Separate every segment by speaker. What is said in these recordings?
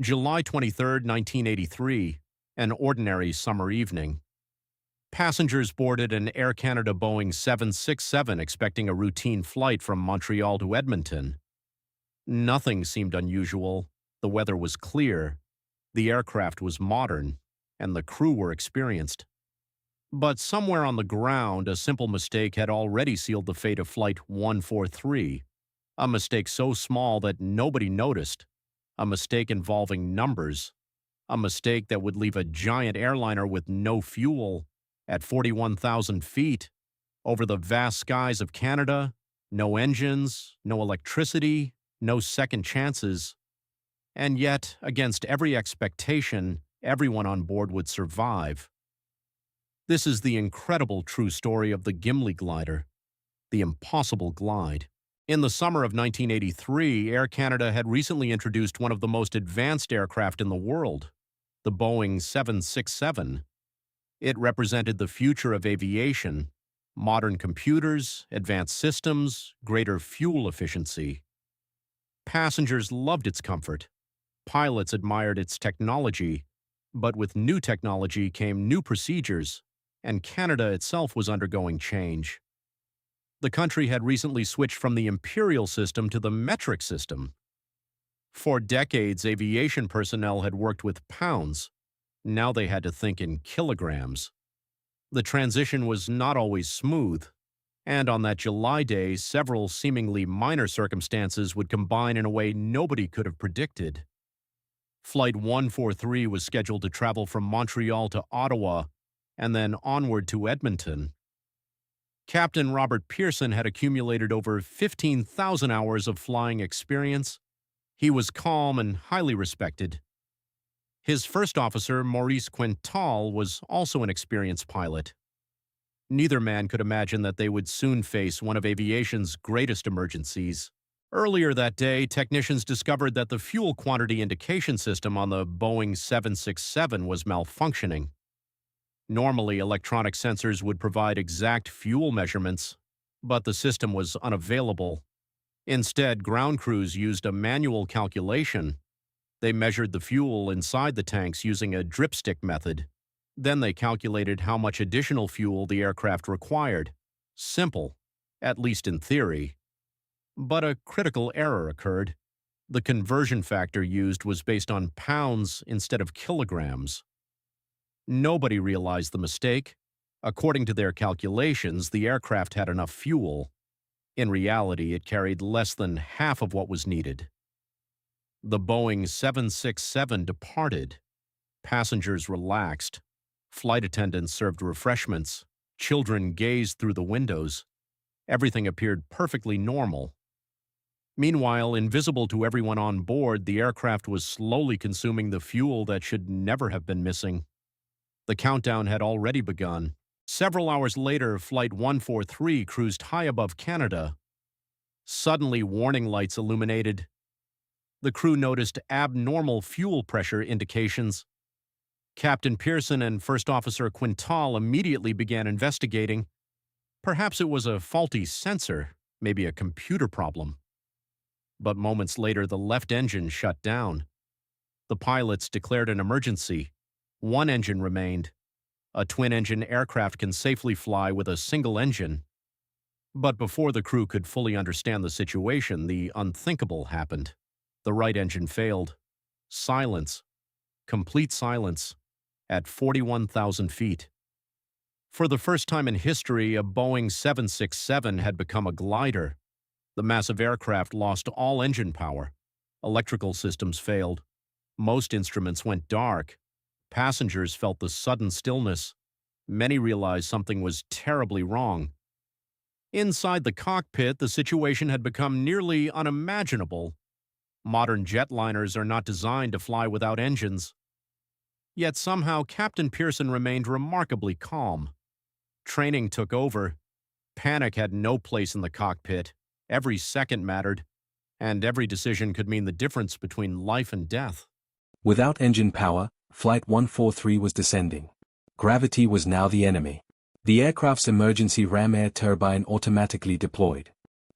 Speaker 1: July 23, 1983, an ordinary summer evening. Passengers boarded an Air Canada Boeing 767 expecting a routine flight from Montreal to Edmonton. Nothing seemed unusual. The weather was clear, the aircraft was modern, and the crew were experienced. But somewhere on the ground, a simple mistake had already sealed the fate of Flight 143, a mistake so small that nobody noticed, a mistake involving numbers, a mistake that would leave a giant airliner with no fuel at 41,000 feet over the vast skies of Canada, no engines, no electricity, no second chances. And yet, against every expectation, everyone on board would survive. This is the incredible true story of the Gimli Glider, the impossible glide. In the summer of 1983, Air Canada had recently introduced one of the most advanced aircraft in the world, the Boeing 767. It represented the future of aviation: modern computers, advanced systems, greater fuel efficiency. Passengers loved its comfort. Pilots admired its technology. But with new technology came new procedures, and Canada itself was undergoing change. The country had recently switched from the imperial system to the metric system. For decades, aviation personnel had worked with pounds. Now they had to think in kilograms. The transition was not always smooth, and on that July day, several seemingly minor circumstances would combine in a way nobody could have predicted. Flight 143 was scheduled to travel from Montreal to Ottawa and then onward to Edmonton. Captain Robert Pearson had accumulated over 15,000 hours of flying experience. He was calm and highly respected. His first officer, Maurice Quintal, was also an experienced pilot. Neither man could imagine that they would soon face one of aviation's greatest emergencies. Earlier that day, technicians discovered that the fuel quantity indication system on the Boeing 767 was malfunctioning. Normally, electronic sensors would provide exact fuel measurements, but the system was unavailable. Instead, ground crews used a manual calculation. They measured the fuel inside the tanks using a dripstick method. Then they calculated how much additional fuel the aircraft required. Simple, at least in theory. But a critical error occurred. The conversion factor used was based on pounds instead of kilograms. Nobody realized the mistake. According to their calculations, the aircraft had enough fuel. In reality, it carried less than half of what was needed. The Boeing 767 departed. Passengers relaxed. Flight attendants served refreshments. Children gazed through the windows. Everything appeared perfectly normal. Meanwhile, invisible to everyone on board, the aircraft was slowly consuming the fuel that should never have been missing. The countdown had already begun. Several hours later, Flight 143 cruised high above Canada. Suddenly, warning lights illuminated. The crew noticed abnormal fuel pressure indications. Captain Pearson and First Officer Quintal immediately began investigating. Perhaps it was a faulty sensor, maybe a computer problem. But moments later, the left engine shut down. The pilots declared an emergency. One engine remained. A twin-engine aircraft can safely fly with a single engine. But before the crew could fully understand the situation, the unthinkable happened. The right engine failed. Silence. Complete silence. At 41,000 feet. For the first time in history, a Boeing 767 had become a glider. The massive aircraft lost all engine power. Electrical systems failed. Most instruments went dark. Passengers felt the sudden stillness. Many realized something was terribly wrong. Inside the cockpit, the situation had become nearly unimaginable. Modern jetliners are not designed to fly without engines. Yet somehow Captain Pearson remained remarkably calm. Training took over. Panic had no place in the cockpit. Every second mattered, and every decision could mean the difference between life and death.
Speaker 2: Without engine power, Flight 143 was descending. Gravity was now the enemy. The aircraft's emergency ram air turbine automatically deployed.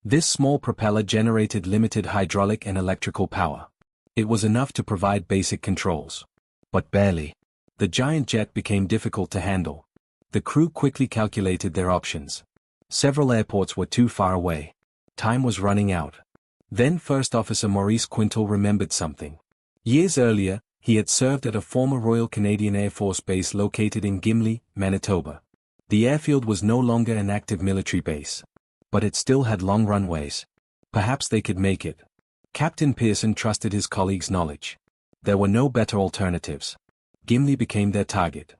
Speaker 2: This small propeller generated limited hydraulic and electrical power. It was enough to provide basic controls. But barely. The giant jet became difficult to handle. The crew quickly calculated their options. Several airports were too far away. Time was running out. Then First Officer Maurice Quintal remembered something. Years earlier, he had served at a former Royal Canadian Air Force base located in Gimli, Manitoba. The airfield was no longer an active military base. But it still had long runways. Perhaps they could make it. Captain Pearson trusted his colleagues' knowledge. There were no better alternatives. Gimli became their target.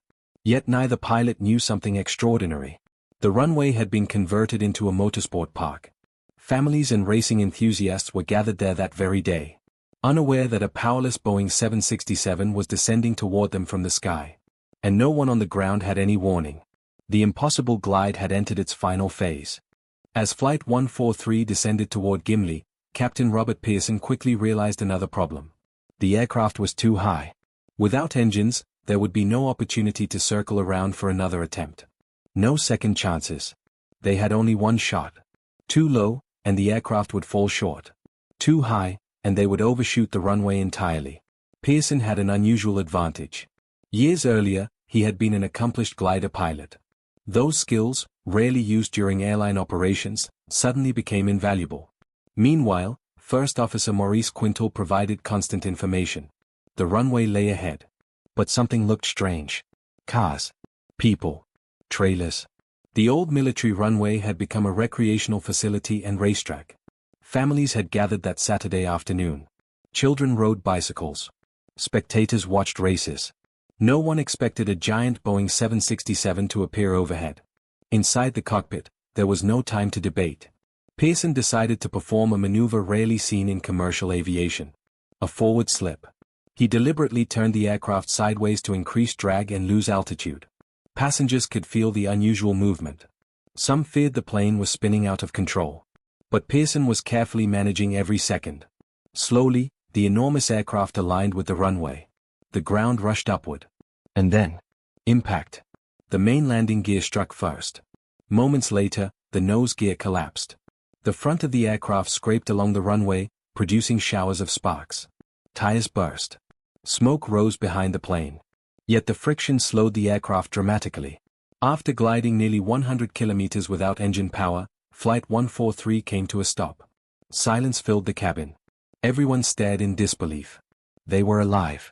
Speaker 2: Yet neither pilot knew something extraordinary. The runway had been converted into a motorsport park. Families and racing enthusiasts were gathered there that very day, unaware that a powerless Boeing 767 was descending toward them from the sky. And no one on the ground had any warning. The impossible glide had entered its final phase. As Flight 143 descended toward Gimli, Captain Robert Pearson quickly realized another problem. The aircraft was too high. Without engines, there would be no opportunity to circle around for another attempt. No second chances. They had only one shot. Too low, and the aircraft would fall short. Too high, and they would overshoot the runway entirely. Pearson had an unusual advantage. Years earlier, he had been an accomplished glider pilot. Those skills, rarely used during airline operations, suddenly became invaluable. Meanwhile, First Officer Maurice Quintal provided constant information. The runway lay ahead. But something looked strange. Cars. People. Trailers. The old military runway had become a recreational facility and racetrack. Families had gathered that Saturday afternoon. Children rode bicycles. Spectators watched races. No one expected a giant Boeing 767 to appear overhead. Inside the cockpit, there was no time to debate. Pearson decided to perform a maneuver rarely seen in commercial aviation. A forward slip. He deliberately turned the aircraft sideways to increase drag and lose altitude. Passengers could feel the unusual movement. Some feared the plane was spinning out of control. But Pearson was carefully managing every second. Slowly, the enormous aircraft aligned with the runway. The ground rushed upward. And then, impact. The main landing gear struck first. Moments later, the nose gear collapsed. The front of the aircraft scraped along the runway, producing showers of sparks. Tires burst. Smoke rose behind the plane. Yet the friction slowed the aircraft dramatically. After gliding nearly 100 kilometers without engine power, Flight 143 came to a stop. Silence filled the cabin. Everyone stared in disbelief. They were alive.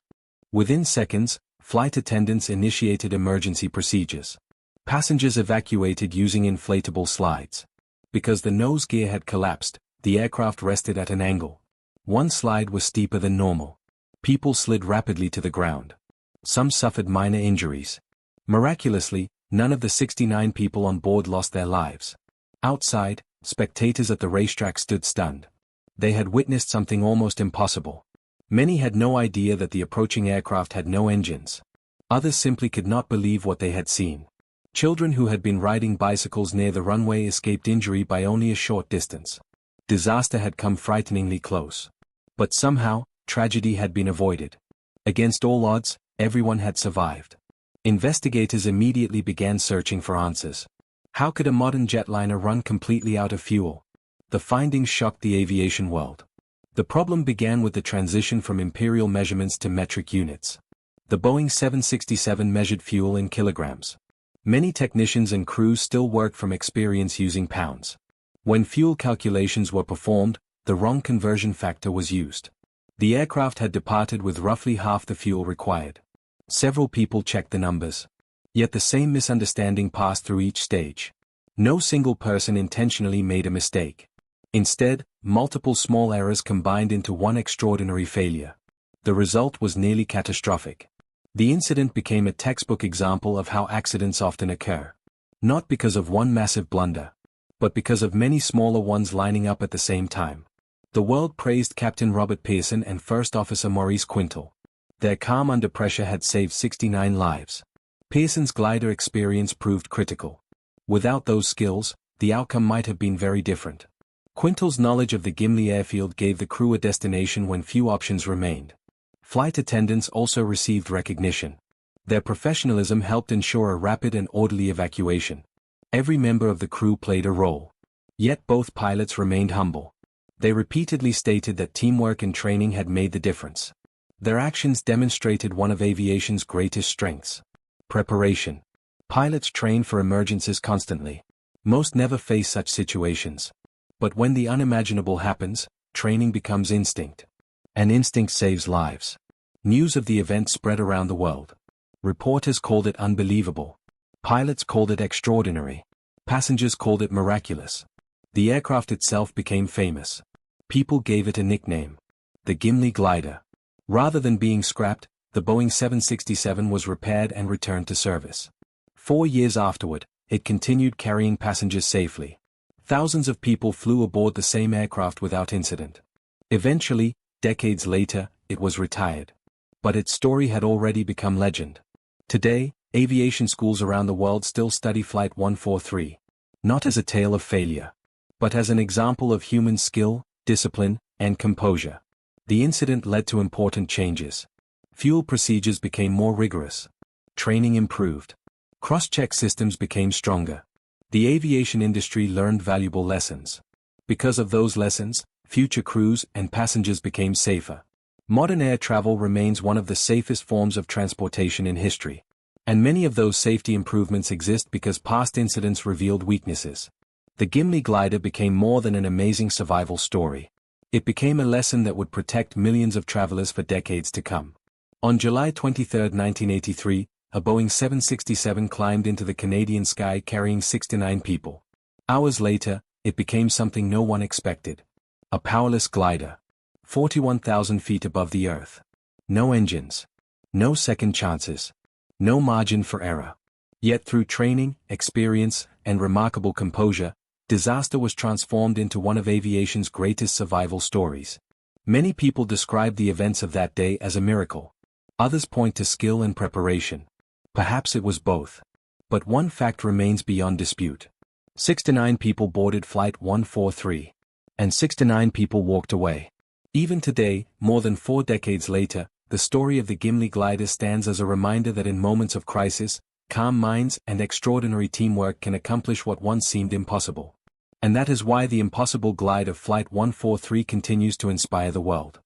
Speaker 2: Within seconds, flight attendants initiated emergency procedures. Passengers evacuated using inflatable slides. Because the nose gear had collapsed, the aircraft rested at an angle. One slide was steeper than normal. People slid rapidly to the ground. Some suffered minor injuries. Miraculously, none of the 69 people on board lost their lives. Outside, spectators at the racetrack stood stunned. They had witnessed something almost impossible. Many had no idea that the approaching aircraft had no engines. Others simply could not believe what they had seen. Children who had been riding bicycles near the runway escaped injury by only a short distance. Disaster had come frighteningly close. But somehow, tragedy had been avoided. Against all odds, everyone had survived. Investigators immediately began searching for answers. How could a modern jetliner run completely out of fuel? The findings shocked the aviation world. The problem began with the transition from imperial measurements to metric units. The Boeing 767 measured fuel in kilograms. Many technicians and crews still worked from experience using pounds. When fuel calculations were performed, the wrong conversion factor was used. The aircraft had departed with roughly half the fuel required. Several people checked the numbers. Yet the same misunderstanding passed through each stage. No single person intentionally made a mistake. Instead, multiple small errors combined into one extraordinary failure. The result was nearly catastrophic. The incident became a textbook example of how accidents often occur. Not because of one massive blunder, but because of many smaller ones lining up at the same time. The world praised Captain Robert Pearson and First Officer Maurice Quintal. Their calm under pressure had saved 69 lives. Pearson's glider experience proved critical. Without those skills, the outcome might have been very different. Quintal's knowledge of the Gimli airfield gave the crew a destination when few options remained. Flight attendants also received recognition. Their professionalism helped ensure a rapid and orderly evacuation. Every member of the crew played a role. Yet both pilots remained humble. They repeatedly stated that teamwork and training had made the difference. Their actions demonstrated one of aviation's greatest strengths: preparation. Pilots train for emergencies constantly. Most never face such situations. But when the unimaginable happens, training becomes instinct. And instinct saves lives. News of the event spread around the world. Reporters called it unbelievable. Pilots called it extraordinary. Passengers called it miraculous. The aircraft itself became famous. People gave it a nickname: the Gimli Glider. Rather than being scrapped, the Boeing 767 was repaired and returned to service. 4 years afterward, it continued carrying passengers safely. Thousands of people flew aboard the same aircraft without incident. Eventually, decades later, it was retired. But its story had already become legend. Today, aviation schools around the world still study Flight 143. Not as a tale of failure, but as an example of human skill, discipline, and composure. The incident led to important changes. Fuel procedures became more rigorous. Training improved. Cross-check systems became stronger. The aviation industry learned valuable lessons. Because of those lessons, future crews and passengers became safer. Modern air travel remains one of the safest forms of transportation in history. And many of those safety improvements exist because past incidents revealed weaknesses. The Gimli Glider became more than an amazing survival story. It became a lesson that would protect millions of travelers for decades to come. On July 23, 1983, a Boeing 767 climbed into the Canadian sky carrying 69 people. Hours later, it became something no one expected: a powerless glider. 41,000 feet above the earth. No engines. No second chances. No margin for error. Yet through training, experience, and remarkable composure, disaster was transformed into one of aviation's greatest survival stories. Many people describe the events of that day as a miracle. Others point to skill and preparation. Perhaps it was both. But one fact remains beyond dispute. 69 people boarded Flight 143. And 69 people walked away. Even today, more than 4 decades later, the story of the Gimli Glider stands as a reminder that in moments of crisis, calm minds and extraordinary teamwork can accomplish what once seemed impossible. And that is why the impossible glide of Flight 143 continues to inspire the world.